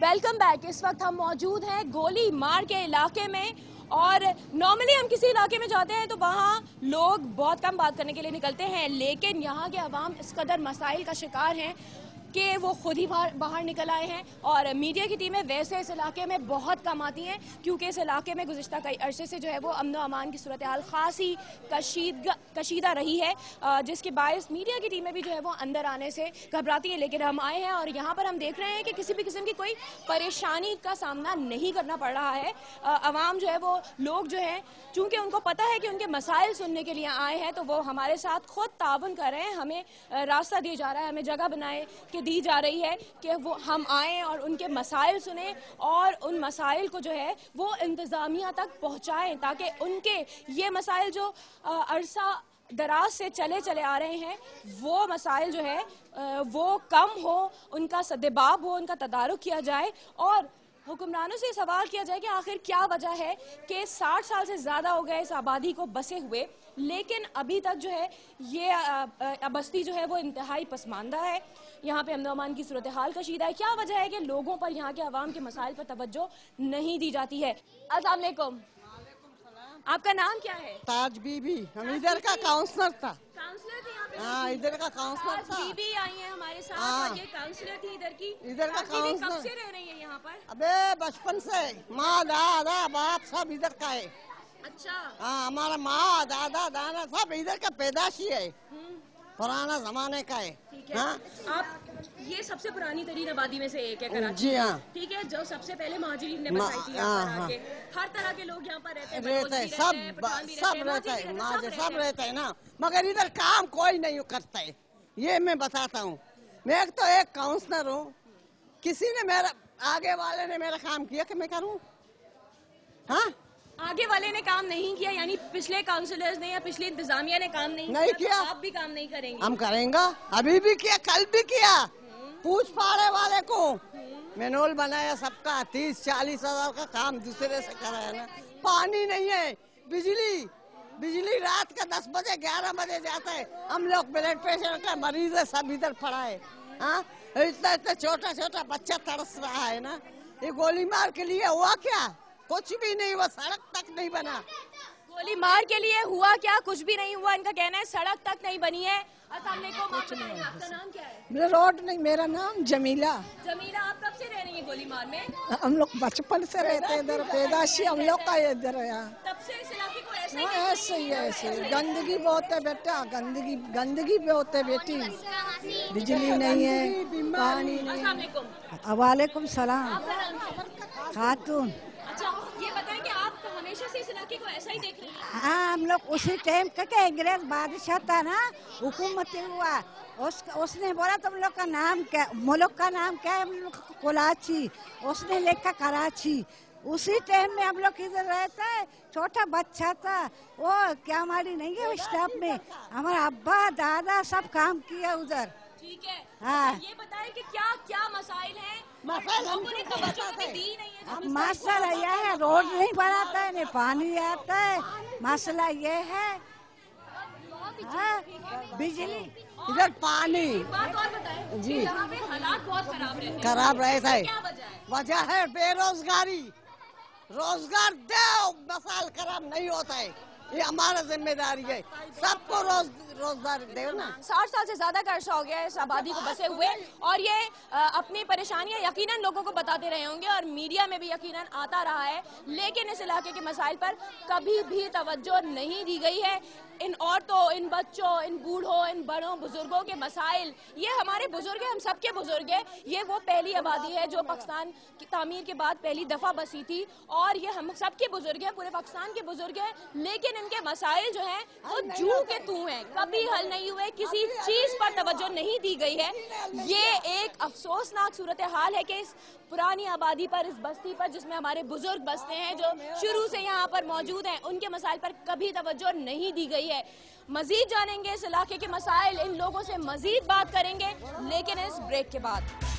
Welcome back. इस वक्त हम मौजूद हैं गोली मार के इलाके में और नॉर्मली हम किसी इलाके में जाते हैं तो वहाँ लोग बहुत कम बात करने के लिए निकलते हैं, लेकिन यहाँ के अवाम इस कदर मसाइल का शिकार हैं कि वो खुद ही बाहर निकल आए हैं। और मीडिया की टीमें वैसे इस इलाके में बहुत कम आती हैं क्योंकि इस इलाके में गुज़िश्ता कई अरसे से जो है वो अमन व अमान की सूरत हाल खासी कशीदा रही है, जिसके बायस मीडिया की टीमें भी जो है वो अंदर आने से घबराती हैं। लेकिन हम आए हैं और यहाँ पर हम देख रहे हैं कि किसी भी किस्म की कोई परेशानी का सामना नहीं करना पड़ रहा है। अवाम जो है वो लोग जो हैं चूँकि उनको पता है कि उनके मसाइल सुनने के लिए आए हैं तो वो हमारे साथ खुद ताउन कर रहे हैं। हमें रास्ता दिया जा रहा है, हमें जगह बनाए दी जा रही है कि वो हम आएँ और उनके मसाइल सुने और उन मसाइल को जो है वो इंतज़ामिया तक पहुँचाएँ ताकि उनके ये मसाइल जो अरसा दराज से चले आ रहे हैं वो मसाइल जो है वो कम हो, उनका सद्देबाब हो, उनका तदारुक किया जाए और हुक्मरानों से सवाल किया जाए कि आखिर क्या वजह है कि 60 साल से ज़्यादा हो गए इस आबादी को बसे हुए, लेकिन अभी तक जो है ये बस्ती जो है वो इंतहाई पसमानदा है। यहाँ पे अमन व अमान की सूरत हाल कशीदा है। क्या वजह है कि लोगों पर, यहाँ के अवाम के मसाइल पर तवज्जो नहीं दी जाती है? अस्सलाम वालेकुम। आपका नाम क्या है? ताज बीबी। हम इधर का काउंसलर था। काउंसलर थे यहाँ पे? हाँ, इधर का काउंसलर था। बीबी आई है हमारे साथ। हाँ। और ये काउंसलर थी इधर की। इधर का काउंसलर। कब से रह रही है यहाँ पर? अबे बचपन से माँ दादा बाप सब इधर का है। अच्छा। हाँ, हमारा माँ दादा दादा सब इधर का पैदाशी है, पुराना जमाने का है। ठीक है। हाँ? आप ये सबसे पुरानी तरीन आबादी में से एक है कराची। जी हाँ। ठीक है, जो सबसे पहले महाजिरीन ने बसाई थी यहाँ पर आके। हर तरह के लोग यहाँ पर रहते हैं, सब रहता है, सब रहता है ना, मगर इधर काम कोई नहीं करता है। ये मैं बताता हूँ। मैं तो एक काउंसलर हूँ, किसी ने मेरा आगे वाले ने मेरा काम किया कि मैं करूँ? हाँ, आगे वाले ने काम नहीं किया यानी पिछले काउंसलर्स ने या पिछली इंतजामिया ने काम नहीं किया तो आप भी काम नहीं करेंगे? हम करेंगे, अभी भी किया, कल भी किया। पूछ पाड़े वाले को मैनुअल बनाया सबका, 30-40 हजार का काम दूसरे से कराया ना। पानी नहीं है, बिजली रात का 10 बजे 11 बजे जाता है। हम लोग ब्लड प्रेशर का मरीज है, सब इधर पड़ा है। हाँ, इतना छोटा बच्चा तरस रहा है ना। ये गोली मार के लिए हुआ क्या? कुछ भी नहीं हुआ, सड़क तक नहीं बना। गोली मार के लिए हुआ क्या? कुछ भी नहीं हुआ। इनका कहना है सड़क तक नहीं बनी है। आपका नाम क्या है? मेरा रोड नहीं, मेरा नाम जमीला। जमीला, आप कब से रह रही हैं गोली मार में? हम लोग बचपन से रहते हैं इधर, पैदाशी हम लोग का इधर है यहाँ। तब से इस इलाके को ऐसा ही ऐसे ही गंदगी बहुत है बेटा, गंदगी बहुत है बेटी। बिजली नहीं है, पानी नहीं। वालेकुम सलाम। खातून। अच्छा, ये बताएं कि आप हमेशा से इस इलाके को ऐसा ही देख रहे हैं? हाँ, हम लोग उसी टाइम का अंग्रेज बादशाह था ना, हुकूमत हुआ, उसने बोला तुम लोग का नाम क्या, मुल्क का नाम क्या है? हम लोग कराची। उसने लिखा कराची। उसी टाइम में हम लोग इधर रहते हैं। छोटा बच्चा था वो, क्या हमारी नहीं है स्टाफ में, हमारा अब्बा दादा सब काम किया उधर। ठीक है। हाँ, ये बताएं कि क्या क्या मसाइल हैं? लोगों ने तवज्जो कभी दी नहीं है? मसला यह है, रोड नहीं बनाता है, नहीं पानी आता है। मसला ये है, बिजली, इधर पानी। बात और बताएं जी। यहाँ पे हालात बहुत खराब रहता है। क्या वजह है बेरोजगारी। रोजगार दो, मसाल खराब नहीं होता है। ये हमारा जिम्मेदारी है, सबको रोजगार दे ना। 60 साल से ज्यादा का अर्सा हो गया है इस आबादी को बसे हुए और ये अपनी परेशानियां यकीनन लोगों को बताते रहे होंगे और मीडिया में भी यकीनन आता रहा है, लेकिन इस इलाके के मसाइल पर कभी भी तवज्जो नहीं दी गई है। इन औरतों, इन बच्चों, इन बूढ़ों, इन बड़ों बुजुर्गों के मसाइल, ये हमारे बुजुर्ग हैं, हम सबके बुजुर्ग हैं। ये वो पहली आबादी है जो पाकिस्तान की तामीर के बाद पहली दफा बसी थी और ये हम सबके बुजुर्ग हैं, पूरे पाकिस्तान के बुजुर्ग हैं, लेकिन इनके मसाइल जो हैं वो जू के तू हैं, कभी हल नहीं हुए, किसी चीज पर तवज्जो नहीं दी गई है। ये एक अफसोसनाक सूरत हाल है कि इस पुरानी आबादी पर, इस बस्ती पर जिसमें हमारे बुजुर्ग बसते हैं, जो शुरू से यहाँ पर मौजूद हैं, उनके मसाइल पर कभी तवज्जो नहीं दी गई है। मजीद जानेंगे इस इलाके के मसाइल, इन लोगों से मजीद बात करेंगे, लेकिन इस ब्रेक के बाद।